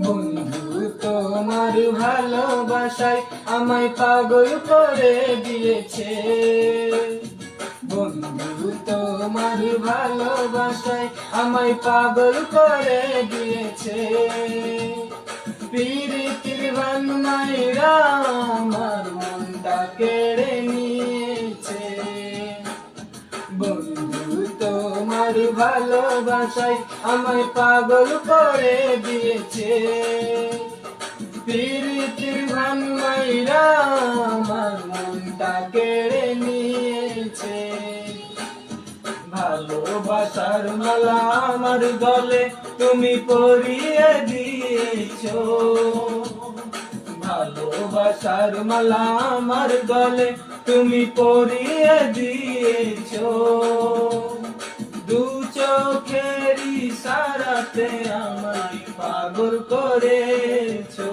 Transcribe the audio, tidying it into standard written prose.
বন্ধু তোমার ভালোবাসায় আমায় পাগল করে দিয়েছে। বন্ধু তোমার ভালোবাসায় আমায় পাগল করে দিয়েছে। প্রীতির বান মাইরা আমার মনটা কেড়ে নিয়েছে। বন্ধু তোমার ভালোবাসায় আমায় পাগল করে দিয়েছে। প্রীতির বান মাইরা আমার মনটা কেড়ে নিয়েছে। ভালোবাসার মালা আমার গলে তুমি পরিয়ে দিয়েছো। ভালোবাসার মালা আমার গলে তুমি পরিয়ে দিয়েছো। দু চোখের ইশারাতে আমায় পাগল করেছো।